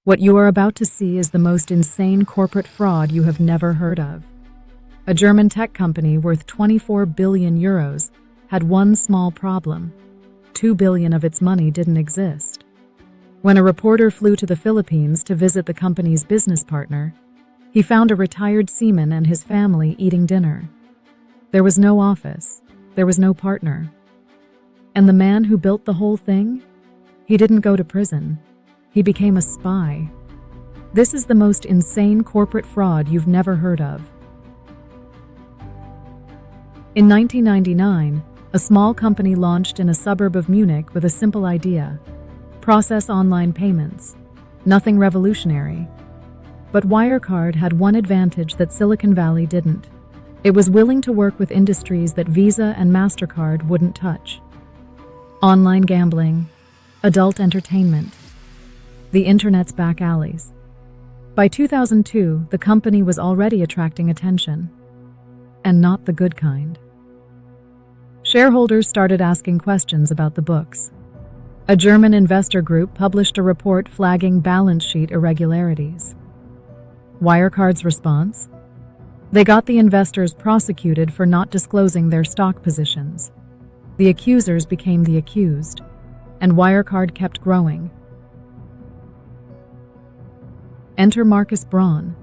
What you are about to see is the most insane corporate fraud you have never heard of. A German tech company worth 24 billion euros had one small problem. 2 billion of its money didn't exist. When a reporter flew to the Philippines to visit the company's business partner, he found a retired seaman and his family eating dinner. There was no office. There was no partner. And the man who built the whole thing? He didn't go to prison. He became a spy. This is the most insane corporate fraud you've never heard of. In 1999, a small company launched in a suburb of Munich with a simple idea: process online payments. Nothing revolutionary. But Wirecard had one advantage that Silicon Valley didn't. It was willing to work with industries that Visa and MasterCard wouldn't touch. Online gambling, adult entertainment, the internet's back alleys. By 2002, the company was already attracting attention, and not the good kind. Shareholders started asking questions about the books. A German investor group published a report flagging balance sheet irregularities. Wirecard's response? They got the investors prosecuted for not disclosing their stock positions. The accusers became the accused, and Wirecard kept growing. Enter Markus Braun,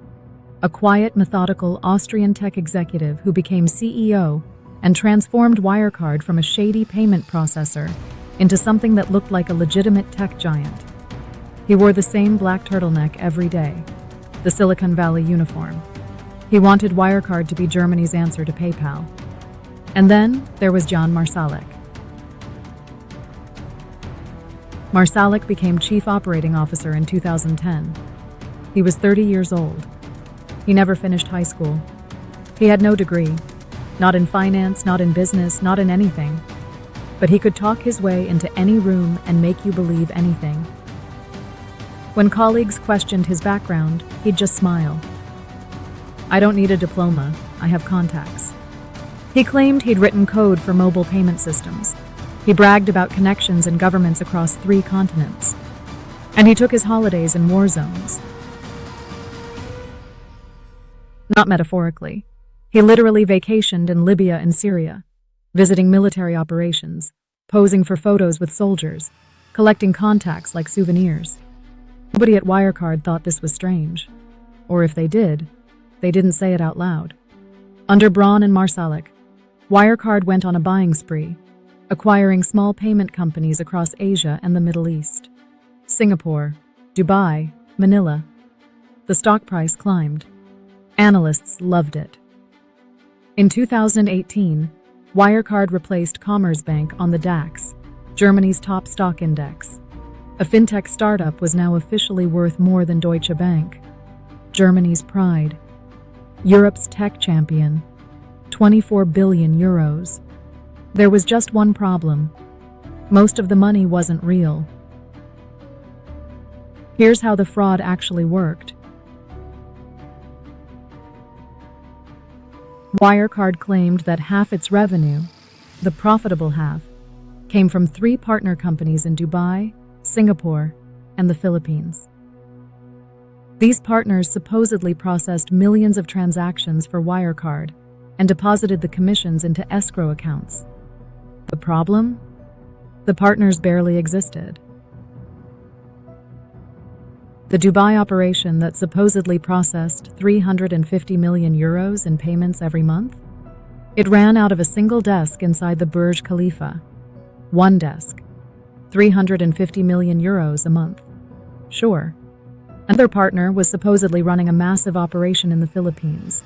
a quiet, methodical Austrian tech executive who became CEO and transformed Wirecard from a shady payment processor into something that looked like a legitimate tech giant. He wore the same black turtleneck every day, the Silicon Valley uniform. He wanted Wirecard to be Germany's answer to PayPal. And then there was John Marsalek. Marsalek became Chief Operating Officer in 2010. He was 30 years old. He never finished high school. He had no degree, not in finance, not in business, not in anything. But he could talk his way into any room and make you believe anything. When colleagues questioned his background, he'd just smile. "I don't need a diploma, I have contacts." He claimed he'd written code for mobile payment systems. He bragged about connections in governments across 3 continents. And he took his holidays in war zones. Not metaphorically. He literally vacationed in Libya and Syria, visiting military operations, posing for photos with soldiers, collecting contacts like souvenirs. Nobody at Wirecard thought this was strange. Or if they did, they didn't say it out loud. Under Braun and Marsalek, Wirecard went on a buying spree, acquiring small payment companies across Asia and the Middle East. Singapore, Dubai, Manila. The stock price climbed. Analysts loved it. In 2018, Wirecard replaced Commerzbank on the DAX, Germany's top stock index. A fintech startup was now officially worth more than Deutsche Bank. Germany's pride. Europe's tech champion. 24 billion euros. There was just one problem. Most of the money wasn't real. Here's how the fraud actually worked. Wirecard claimed that half its revenue, the profitable half, came from 3 partner companies in Dubai, Singapore, and the Philippines. These partners supposedly processed millions of transactions for Wirecard and deposited the commissions into escrow accounts. The problem? The partners barely existed. The Dubai operation that supposedly processed 350 million euros in payments every month? It ran out of a single desk inside the Burj Khalifa. One desk. 350 million euros a month. Sure. Another partner was supposedly running a massive operation in the Philippines.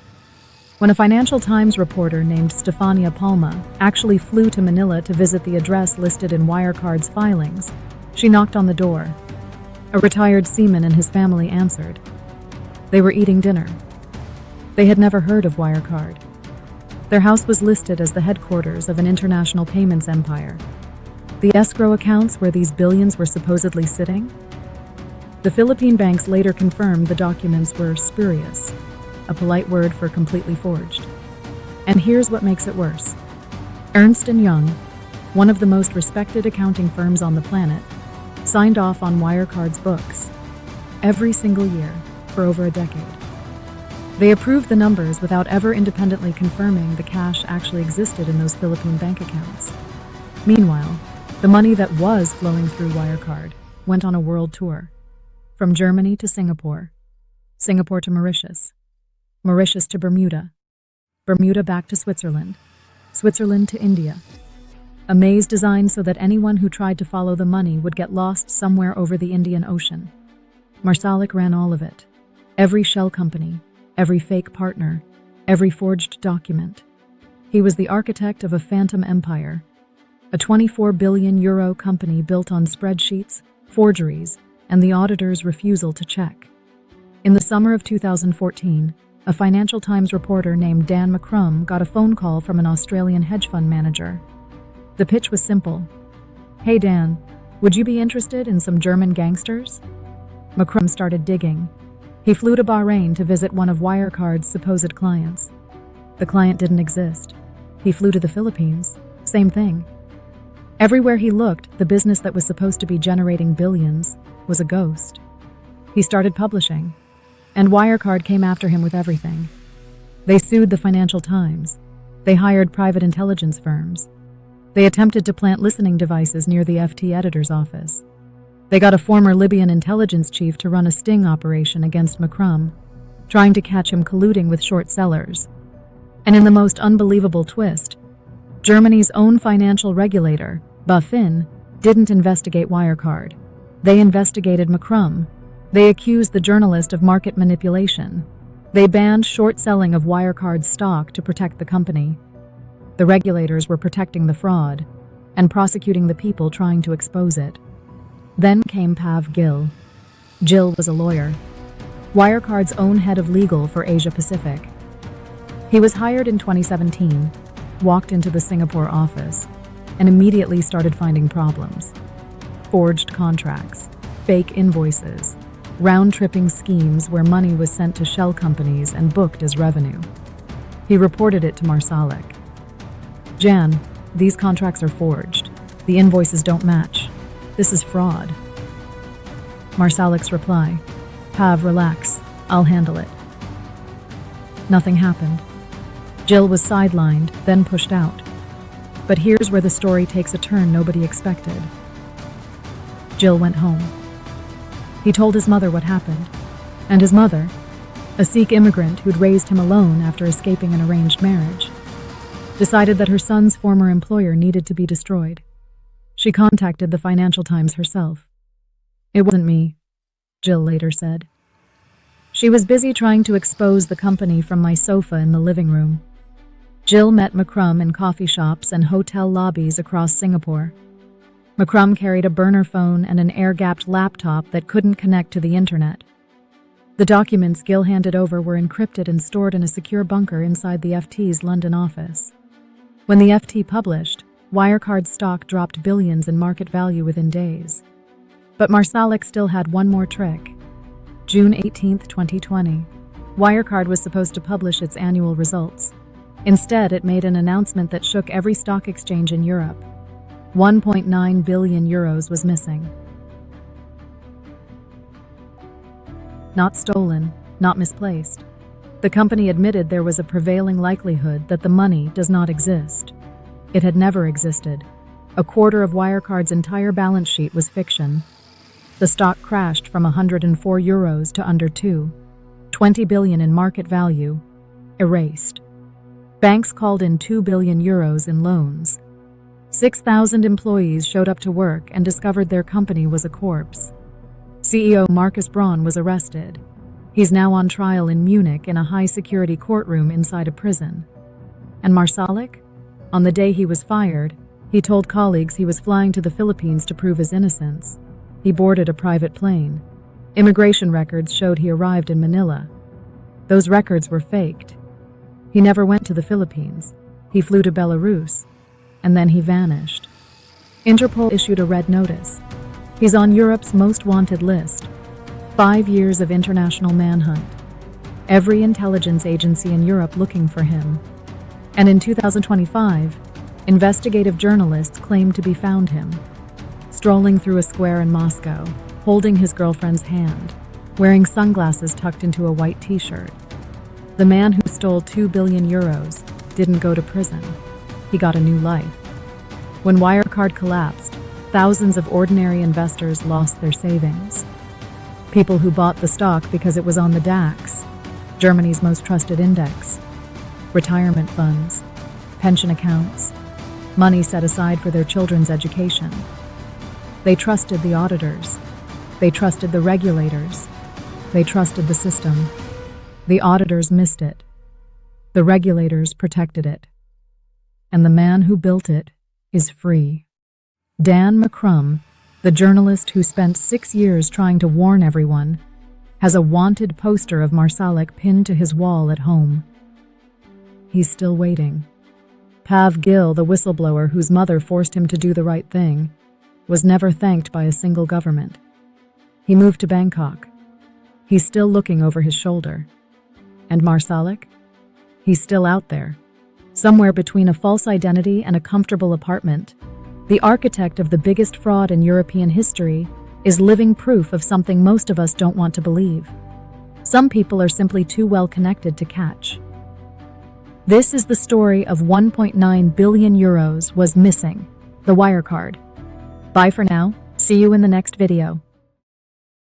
When a Financial Times reporter named Stefania Palma actually flew to Manila to visit the address listed in Wirecard's filings, she knocked on the door. A retired seaman and his family answered. They were eating dinner. They had never heard of Wirecard. Their house was listed as the headquarters of an international payments empire. The escrow accounts where these billions were supposedly sitting? The Philippine banks later confirmed the documents were spurious, a polite word for completely forged. And here's what makes it worse. Ernst & Young, one of the most respected accounting firms on the planet, signed off on Wirecard's books. every single year for over a decade. They approved the numbers without ever independently confirming the cash actually existed in those Philippine bank accounts. Meanwhile, the money that was flowing through Wirecard went on a world tour, from Germany to Singapore, Singapore to Mauritius, Mauritius to Bermuda, Bermuda back to Switzerland, Switzerland to India. A maze designed so that anyone who tried to follow the money would get lost somewhere over the Indian Ocean. Marsalek ran all of it. Every shell company, every fake partner, every forged document. He was the architect of a phantom empire, a 24 billion euro company built on spreadsheets, forgeries, and the auditor's refusal to check. In the summer of 2014, a Financial Times reporter named Dan McCrum got a phone call from an Australian hedge fund manager. The pitch was simple. "Hey Dan, would you be interested in some German gangsters?" McCrum started digging. He flew to Bahrain to visit one of Wirecard's supposed clients. The client didn't exist. He flew to the Philippines. Same thing. Everywhere he looked, the business that was supposed to be generating billions was a ghost. He started publishing, and Wirecard came after him with everything. They sued the Financial Times. They hired private intelligence firms. They attempted to plant listening devices near the FT editor's office. They got a former Libyan intelligence chief to run a sting operation against McCrum, trying to catch him colluding with short sellers. And in the most unbelievable twist, Germany's own financial regulator, BaFin, didn't investigate Wirecard. They investigated McCrum. They accused the journalist of market manipulation. They banned short selling of Wirecard's stock to protect the company. The regulators were protecting the fraud and prosecuting the people trying to expose it. Then came Pav Gill. Gill was a lawyer, Wirecard's own head of legal for Asia Pacific. He was hired in 2017, walked into the Singapore office, and immediately started finding problems. Forged contracts, fake invoices, round-tripping schemes where money was sent to shell companies and booked as revenue. He reported it to Marsalek. "Jan, these contracts are forged. The invoices don't match. This is fraud." Marsalek's reply, "Pav, relax. I'll handle it." Nothing happened. Jill was sidelined, then pushed out. But here's where the story takes a turn nobody expected. Jill went home. He told his mother what happened, and his mother, a Sikh immigrant who'd raised him alone after escaping an arranged marriage, decided that her son's former employer needed to be destroyed. She contacted the Financial Times herself. "It wasn't me," Jill later said. "She was busy trying to expose the company from my sofa in the living room." Jill met McCrum in coffee shops and hotel lobbies across Singapore. McCrum carried a burner phone and an air-gapped laptop that couldn't connect to the internet. The documents Gill handed over were encrypted and stored in a secure bunker inside the FT's London office. When the FT published, Wirecard stock dropped billions in market value within days. But Marsalek still had one more trick. June 18, 2020, Wirecard was supposed to publish its annual results. Instead, it made an announcement that shook every stock exchange in Europe. 1.9 billion euros was missing. Not stolen, not misplaced. The company admitted there was a prevailing likelihood that the money does not exist. It had never existed. A quarter of Wirecard's entire balance sheet was fiction. The stock crashed from 104 euros to under 20 billion in market value, erased. Banks called in 2 billion euros in loans. 6,000 employees showed up to work and discovered their company was a corpse. CEO Markus Braun was arrested. He's now on trial in Munich in a high-security courtroom inside a prison. And Marsalek? On the day he was fired, he told colleagues he was flying to the Philippines to prove his innocence. He boarded a private plane. Immigration records showed he arrived in Manila. Those records were faked. He never went to the Philippines. He flew to Belarus, and then he vanished. Interpol issued a red notice. He's on Europe's most wanted list. 5 years of international manhunt. Every intelligence agency in Europe looking for him. And in 2025, investigative journalists claimed to be found him, strolling through a square in Moscow, holding his girlfriend's hand. wearing sunglasses tucked into a white t-shirt. The man who stole 2 billion euros didn't go to prison. He got a new life. When Wirecard collapsed, thousands of ordinary investors lost their savings. People who bought the stock because it was on the DAX, Germany's most trusted index. Retirement funds, pension accounts, money set aside for their children's education. They trusted the auditors. They trusted the regulators. They trusted the system. The auditors missed it. The regulators protected it. And the man who built it is free. Dan McCrum, the journalist who spent 6 years trying to warn everyone, has a wanted poster of Marsalek pinned to his wall at home. He's still waiting. Pav Gill, the whistleblower whose mother forced him to do the right thing, was never thanked by a single government. He moved to Bangkok. He's still looking over his shoulder. And Marsalek? He's still out there, somewhere between a false identity and a comfortable apartment. The architect of the biggest fraud in European history is living proof of something most of us don't want to believe. Some people are simply too well connected to catch. This is the story of 1.9 billion euros was missing, the Wirecard. Bye for now. See you in the next video.